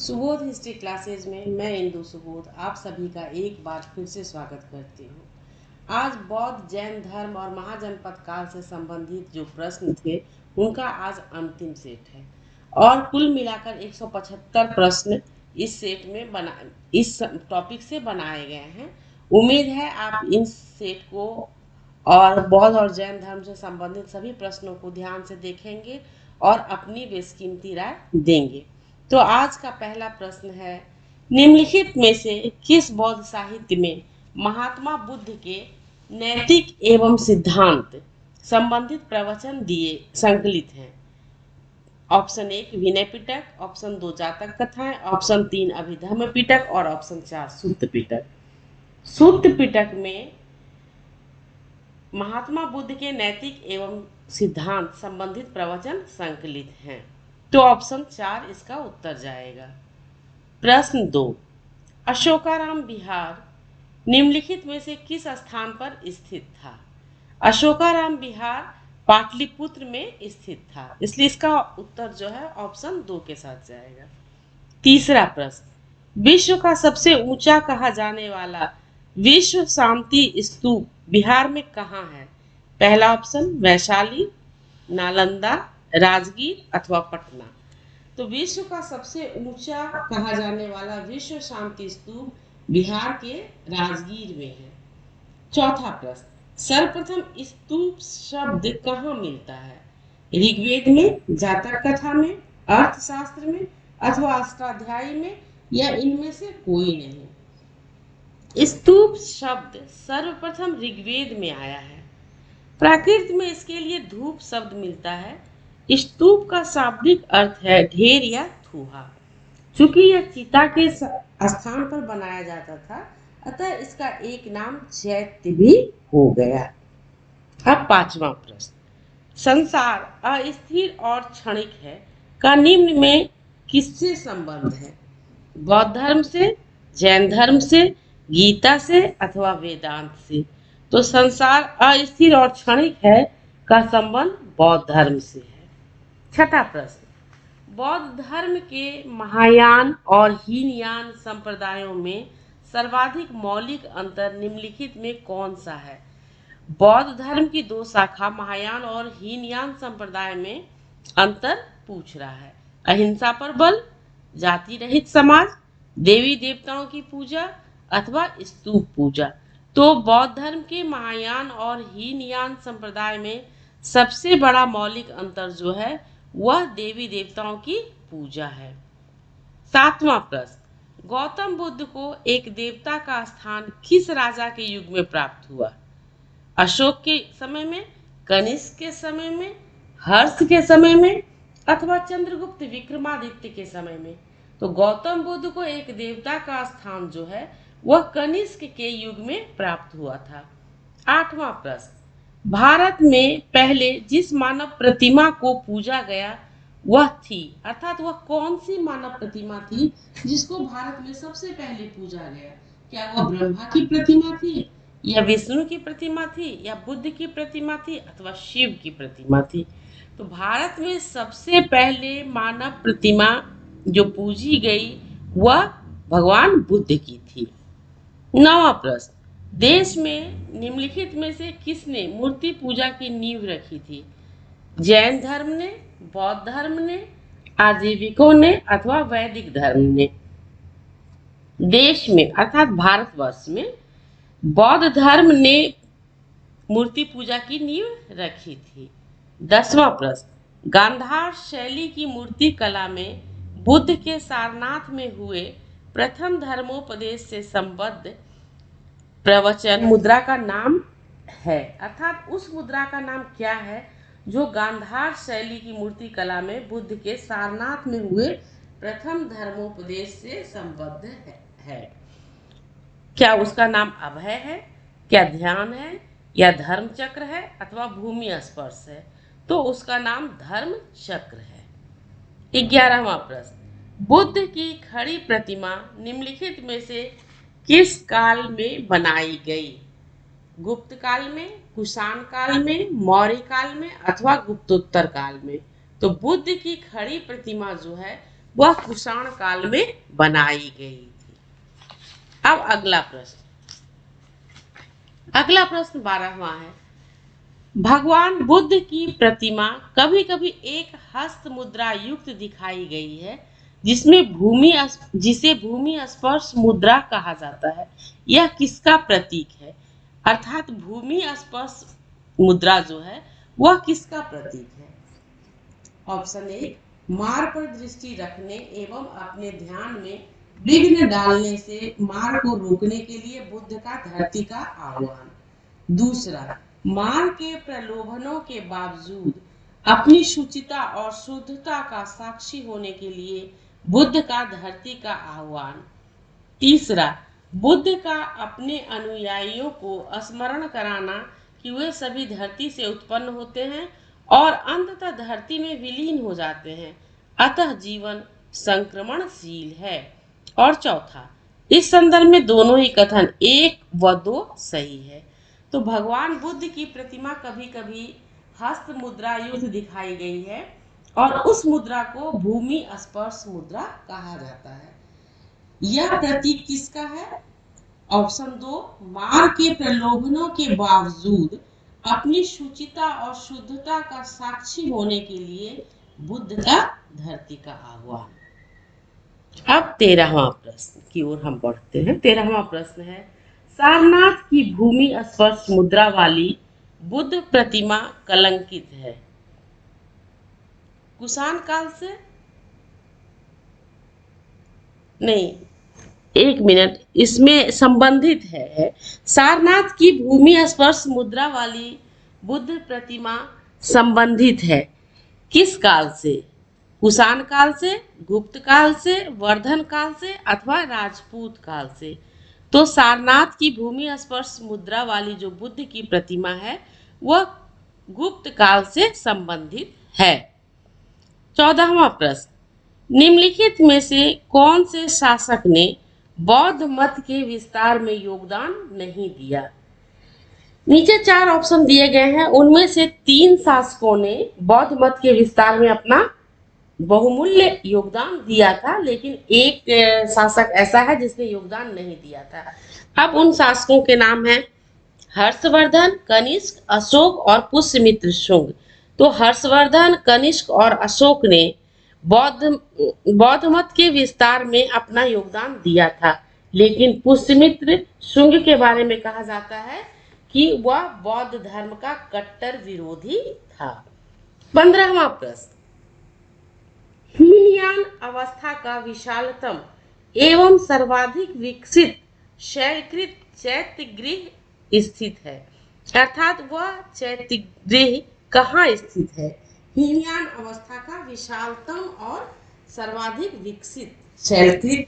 Subodh history classes में मैं इंदु सुबोध आप सभी का एक बार फिर से स्वागत करती हूँ। आज बौद्ध जैन धर्म और महाजनपद काल से संबंधित जो प्रश्न थे उनका आज अंतिम सेट है और कुल मिलाकर 175 प्रश्न इस सेट में इस टॉपिक से बनाए गए हैं। उम्मीद है आप इन सेट को और बौद्ध और जैन धर्म से संबंधित सभी प्रश्नों को ध्यान से देखेंगे और अपनी बेशकीमती राय देंगे। तो आज का पहला प्रश्न है, निम्नलिखित में से किस बौद्ध साहित्य में महात्मा बुद्ध के नैतिक एवं सिद्धांत संबंधित प्रवचन दिए संकलित हैं? ऑप्शन 1 विनय पिटक, ऑप्शन 2 जातक कथाएं, ऑप्शन 3 अभिधर्म पिटक और ऑप्शन 4 सूत्र पिटक। सूत्र पिटक में महात्मा बुद्ध के नैतिक एवं सिद्धांत संबंधित प्रवचन संकलित हैं, तो ऑप्शन 4 इसका उत्तर जाएगा। प्रश्न 2, अशोकाराम विहार निम्नलिखित में से किस स्थान पर स्थित था? अशोकाराम विहार पाटलिपुत्र में स्थित था, इसलिए इसका उत्तर जो है ऑप्शन 2 के साथ जाएगा। तीसरा प्रश्न, विश्व का सबसे ऊंचा कहा जाने वाला विश्व शांति स्तूप बिहार में कहाँ है? पहला ऑप्शन वैशाली, नालंदा, राजगीर अथवा पटना। तो विश्व का सबसे ऊंचा कहा जाने वाला विश्व शांति स्तूप बिहार के राजगीर में है। चौथा प्रश्न, सर्वप्रथम स्तूप शब्द कहाँ मिलता है? ऋग्वेद में, जातक कथा में, अर्थशास्त्र में अथवा अष्टाध्यायी में या इनमें से कोई नहीं? स्तूप शब्द सर्वप्रथम ऋग्वेद में आया है। प्राकृत में इसके लिए धूप शब्द मिलता है। स्तूप का शाब्दिक अर्थ है ढेर या थूहा। चूंकि यह चिता के स्थान पर बनाया जाता था, अतः इसका एक नाम चैत्य भी हो गया। अब पांचवा प्रश्न, संसार अस्थिर और क्षणिक है का निम्न में किससे संबंध है? बौद्ध धर्म से, जैन धर्म से, गीता से अथवा वेदांत से? तो संसार अस्थिर और क्षणिक है का संबंध बौद्ध धर्म से है। छठा प्रश्न, बौद्ध धर्म के महायान और हीनयान संप्रदायों में सर्वाधिक मौलिक अंतर निम्नलिखित में कौन सा है? बौद्ध धर्म की दो शाखा महायान और हीनयान संप्रदाय में अंतर पूछ रहा है। अहिंसा पर बल, जाति रहित समाज, देवी देवताओं की पूजा अथवा स्तूप पूजा। तो बौद्ध धर्म के महायान और हीनयान संप्रदाय में सबसे बड़ा मौलिक अंतर जो है वह देवी देवताओं की पूजा है। सातवां प्रश्न, गौतम बुद्ध को एक देवता का स्थान किस राजा के युग में प्राप्त हुआ? अशोक के समय में, कनिष्क के समय में, हर्ष के समय में अथवा चंद्रगुप्त विक्रमादित्य के समय में? तो गौतम बुद्ध को एक देवता का स्थान जो है वह कनिष्क के युग में प्राप्त हुआ था। आठवां प्रश्न, भारत में पहले जिस मानव प्रतिमा को पूजा गया वह थी, अर्थात वह कौन सी मानव प्रतिमा थी जिसको भारत में सबसे पहले पूजा गया? क्या वह ब्रह्मा की प्रतिमा थी या विष्णु की प्रतिमा थी या बुद्ध की प्रतिमा थी अथवा शिव की प्रतिमा थी? तो भारत में सबसे पहले मानव प्रतिमा जो पूजी गई वह भगवान बुद्ध की थी। नौवां प्रश्न, देश में निम्नलिखित में से किसने मूर्ति पूजा की नींव रखी थी? जैन धर्म ने, बौद्ध धर्म ने, आजीविकों ने अथवा वैदिक धर्म ने? देश में अर्थात भारतवर्ष में बौद्ध धर्म ने मूर्ति पूजा की नींव रखी थी। 10वां प्रश्न, गांधार शैली की मूर्ति कला में बुद्ध के सारनाथ में हुए प्रथम धर्मोपदेश से संबद्ध प्रवचन मुद्रा का नाम है, अर्थात उस मुद्रा का नाम क्या है जो गांधार शैली की मूर्ति कला में बुद्ध के सारनाथ में हुए प्रथम धर्मोपदेश से संबद्ध है? क्या उसका नाम अभय है, क्या ध्यान है या धर्म चक्र है अथवा भूमि स्पर्श है? तो उसका नाम धर्म चक्र है। 11वां प्रश्न, बुद्ध की खड़ी प्रतिमा निम्नलिखित में से किस काल में बनाई गई? गुप्त काल में, कुषाण काल में, मौर्य काल में अथवा गुप्तोत्तर काल में? तो बुद्ध की खड़ी प्रतिमा जो है वह कुषाण काल में बनाई गई थी। अब अगला प्रश्न 12वां है। भगवान बुद्ध की प्रतिमा कभी कभी एक हस्त मुद्रा युक्त दिखाई गई है, जिसे भूमि स्पर्श मुद्रा कहा जाता है। यह किसका प्रतीक है? अर्थात भूमि स्पर्श मुद्रा जो है वह किसका प्रतीक है? ऑप्शन ए, मार पर दृष्टि रखने एवं अपने ध्यान में विघ्न डालने से मार को रोकने के लिए बुद्ध का धरती का आह्वान। दूसरा, मार के प्रलोभनों के बावजूद अपनी शुचिता और शुद्धता का साक्षी होने के लिए बुद्ध का धरती का आह्वान। तीसरा, बुद्ध का अपने अनुयायियों को स्मरण कराना कि वे सभी धरती से उत्पन्न होते हैं और अंततः धरती में विलीन हो जाते हैं, अतः जीवन संक्रमणशील है। और चौथा, इस संदर्भ में दोनों ही कथन 1 व 2 सही है। तो भगवान बुद्ध की प्रतिमा कभी कभी हस्त मुद्रा युक्त दिखाई गई है और उस मुद्रा को भूमि स्पर्श मुद्रा कहा जाता है। यह प्रतीक किसका है? ऑप्शन 2, मार के प्रलोभनों के बावजूद अपनी शुचिता और शुद्धता का साक्षी होने के लिए बुद्ध का धरती का आह्वान। अब 13वां प्रश्न की ओर हम बढ़ते हैं। 13वां प्रश्न है, सारनाथ की भूमि स्पर्श मुद्रा वाली बुद्ध प्रतिमा कलंकित है, कुषाण काल से? नहीं, एक मिनट, इसमें संबंधित है। सारनाथ की भूमि स्पर्श मुद्रा वाली बुद्ध प्रतिमा संबंधित है किस काल से? कुषाण काल से, गुप्त काल से, वर्धन काल से अथवा राजपूत काल से? तो सारनाथ की भूमि स्पर्श मुद्रा वाली जो बुद्ध की प्रतिमा है वह गुप्त काल से संबंधित है। 14वां प्रश्न, निम्नलिखित में से कौन से शासक ने बौद्ध मत के विस्तार में योगदान नहीं दिया? नीचे 4 ऑप्शन दिए गए हैं, उनमें से 3 शासकों ने बौद्ध मत के विस्तार में अपना बहुमूल्य योगदान दिया था, लेकिन एक शासक ऐसा है जिसने योगदान नहीं दिया था। अब उन शासकों के नाम हैं हर्षवर्धन, कनिष्क, अशोक और पुष्यमित्र शुंग। तो हर्षवर्धन, कनिष्क और अशोक ने बौद्ध मत के विस्तार में अपना योगदान दिया था, लेकिन पुष्यमित्र शुंग के बारे में कहा जाता है कि वह बौद्ध धर्म का कट्टर विरोधी था। 15वां प्रश्न, हीनयान अवस्था का विशालतम एवं सर्वाधिक विकसित शैलकृत चैत्यगृह स्थित है, अर्थात वह चैत्यगृह कहाँ स्थित है? हीनयान अवस्था का विशालतम और सर्वाधिक विकसित शैलकृत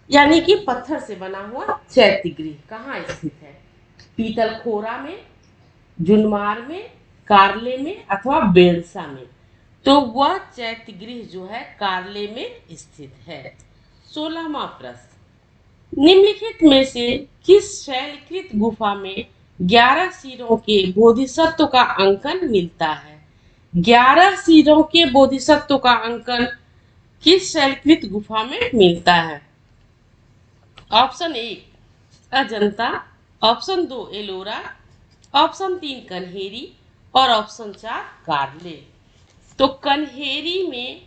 यानी कि पत्थर से बना हुआ चैत्यगृह कहाँ स्थित है? पीतलखोरा में, जुनमार में, कारले में अथवा बेलसा में? तो वह चैत्यगृह जो है कारले में स्थित है। 16वां प्रश्न, निम्नलिखित में से किस शैलकृत गुफा में 11 सिरों के बोधिसत्व का अंकन मिलता है? 11 सिरों के बोधिसत्व का अंकन किस शैलकृत गुफा में मिलता है? Option 1 Ajanta, option 2 Ellora, option 3 Kanheri और ऑप्शन 4 कारले। तो कन्हेरी में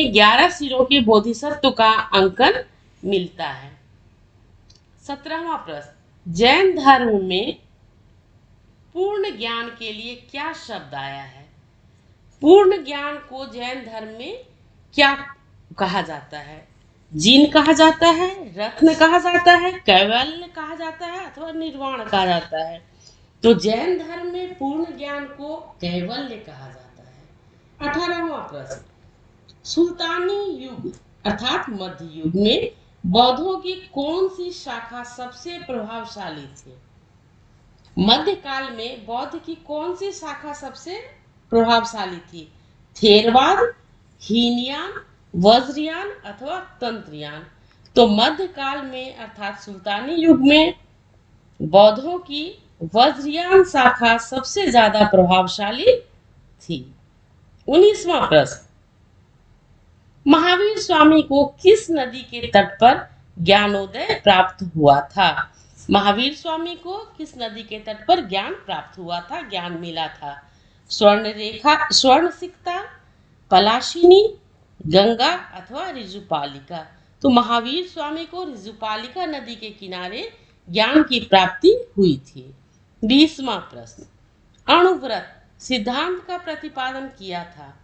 11 सिरों के बोधिसत्व का अंकन मिलता है। 17वां प्रश्न, जैन धर्म में पूर्ण ज्ञान के लिए क्या शब्द आया है? पूर्ण ज्ञान को जैन धर्म में क्या कहा जाता है? जीन कहा जाता है, रत्न कहा जाता है, कैवल्य कहा जाता है अथवा निर्वाण कहा जाता है? तो जैन धर्म में पूर्ण ज्ञान को कैवल्य कहा जाता है। 18वां प्रश्न, सुल्तानी युग अर्थात मध्य युग में बौद्धों की कौन सी शाखा सबसे प्रभावशाली थी? मध्यकाल में बौद्ध की कौन सी शाखा सबसे प्रभावशाली थी? थेरवाद, हीनयान, वज्रयान अथवा तंत्रयान? तो मध्यकाल में अर्थात सुल्तानी युग में बौद्धों की वज्रयान शाखा सबसे ज्यादा प्रभावशाली थी। 19वां प्रश्न, स्वामी को किस नदी के तट पर ज्ञानोदय प्राप्त हुआ था? महावीर स्वामी को किस नदी के तट पर ज्ञान प्राप्त हुआ था, ज्ञान मिला था? स्वर्ण रेखा, स्वर्ण सिक्ता, पलाशिनी, गंगा अथवा ऋजुपालिका? तो महावीर स्वामी को ऋजुपालिका नदी के किनारे ज्ञान की प्राप्ति हुई थी। 20वां प्रश्न, अणुव्रत सिद्धांत का प्रतिपादन किया था?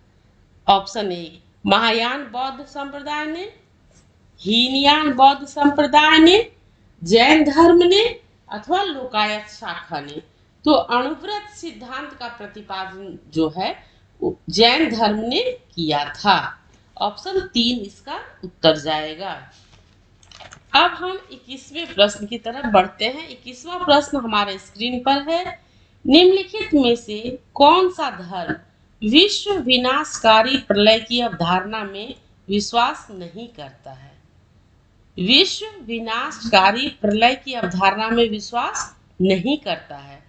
ऑप्शन ए महायान बौद्ध संप्रदाय ने, हीनयान बौद्ध संप्रदाय ने, जैन धर्म ने अथवा लोकायत शाखा ने? तो अणुव्रत सिद्धांत का प्रतिपादन जो है जैन धर्म ने किया था। ऑप्शन 3 इसका उत्तर जाएगा। अब हम 21वें प्रश्न की तरफ बढ़ते हैं। 21वां प्रश्न हमारे स्क्रीन पर है। निम्नलिखित में से कौन सा धर्म विश्व विनाशकारी प्रलय की अवधारणा में विश्वास नहीं करता है? विश्व विनाशकारी प्रलय की अवधारणा में विश्वास नहीं करता है।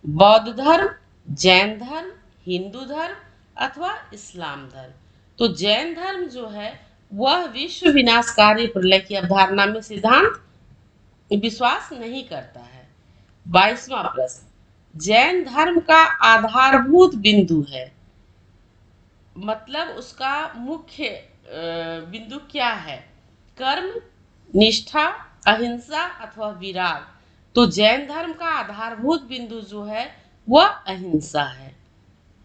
बौद्ध धर्म, जैन धर्म, हिंदू धर्म अथवा इस्लाम धर्म? तो जैन धर्म जो है वह विश्व विनाशकारी प्रलय की अवधारणा में सिद्धांत विश्वास नहीं करता है। 22वां प्रश्न, जैन धर्म का आधारभूत बिंदु है, मतलब उसका मुख्य बिंदु क्या है? कर्म, निष्ठा, अहिंसा अथवा विराग? तो जैन धर्म का आधारभूत बिंदु जो है वह अहिंसा है।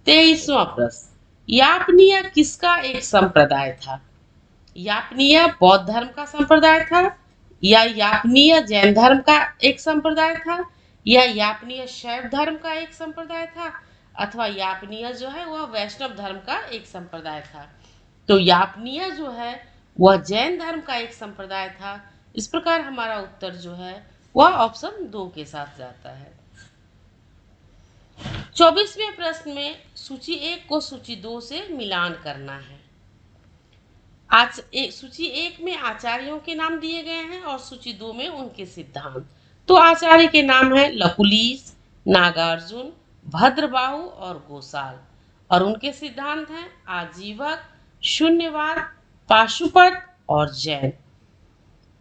23वां प्रश्न, यापनीय किसका एक संप्रदाय था? यापनीय बौद्ध धर्म का संप्रदाय था, या यापनीय जैन धर्म का एक संप्रदाय था, या यापनीय शैव धर्म का एक संप्रदाय था, अथवा यापनीय जो है वह वैष्णव धर्म का एक संप्रदाय था? तो यापनीय जो है वह जैन धर्म का एक संप्रदाय था। इस प्रकार हमारा उत्तर जो है वह ऑप्शन 2 के साथ जाता है। 24वें प्रश्न में सूची 1 को सूची 2 से मिलान करना है। आज सूची 1 में आचार्यों के नाम दिए गए हैं और सूची 2 में उनके सिद्धांत। तो आचार्य के नाम है लकुलीस, नागार्जुन, भद्रबाहु और गोसाल, और उनके सिद्धांत हैं आजीवक, शून्यवाद, पाशुपत और जैन।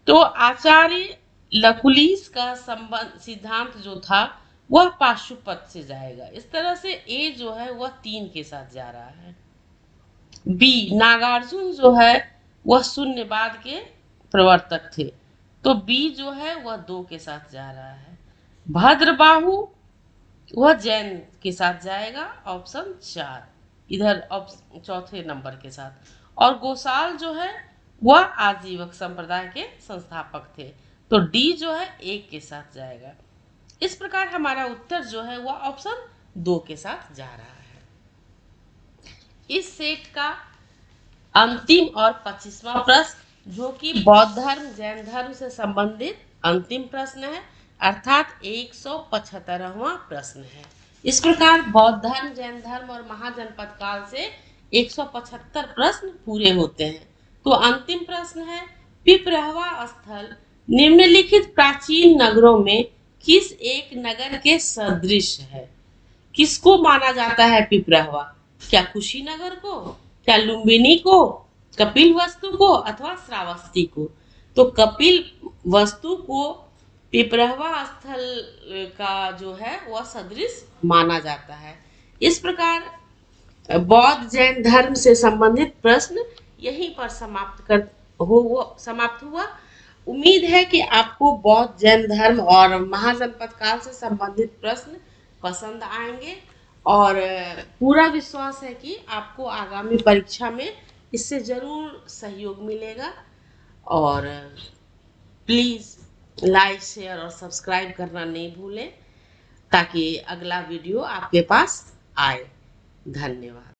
तो आचार्य लकुलीस का संबंध सिद्धांत जो था वह पाशुपत से जाएगा। इस तरह से ए जो है वह 3 के साथ जा रहा है। बी नागार्जुन जो है वह शून्यवाद के प्रवर्तक थे, तो बी जो है वह 2 के साथ जा रहा है। भद्रबाहु वह जैन के साथ जाएगा, ऑप्शन 4 इधर चौथे नंबर के साथ। और गोसाल जो है वह आजीवक संप्रदाय के संस्थापक थे, तो डी जो है 1 के साथ जाएगा। इस प्रकार हमारा उत्तर जो है वह ऑप्शन 2 के साथ जा रहा है। इस सेट का अंतिम और 25वां प्रश्न, जो कि बौद्ध धर्म जैन धर्म से संबंधित अंतिम प्रश्न है, अर्थात 175वां प्रश्न है। इस प्रकार बौद्ध धर्म, जैन धर्म और महाजनपद काल से 175 प्रश्न पूरे होते हैं। तो अंतिम प्रश्न है, पिपरहवा स्थल निम्नलिखित प्राचीन नगरों में किस एक नगर के सदृश है? किसको माना जाता है पिपरहवा? क्या कुशीनगर को, क्या लुम्बिनी को, कपिल वस्तु को अथवा श्रावस्ती को? तो कपिल वस्तु को पिपरहवा स्थल का जो है वह सदृश माना जाता है। इस प्रकार बौद्ध जैन धर्म से संबंधित प्रश्न यहीं पर समाप्त हुआ। उम्मीद है कि आपको बौद्ध जैन धर्म और महाजनपद काल से संबंधित प्रश्न पसंद आएंगे, और पूरा विश्वास है कि आपको आगामी परीक्षा में इससे ज़रूर सहयोग मिलेगा। और प्लीज़ लाइक, शेयर और सब्सक्राइब करना नहीं भूलें, ताकि अगला वीडियो आपके पास आए। धन्यवाद।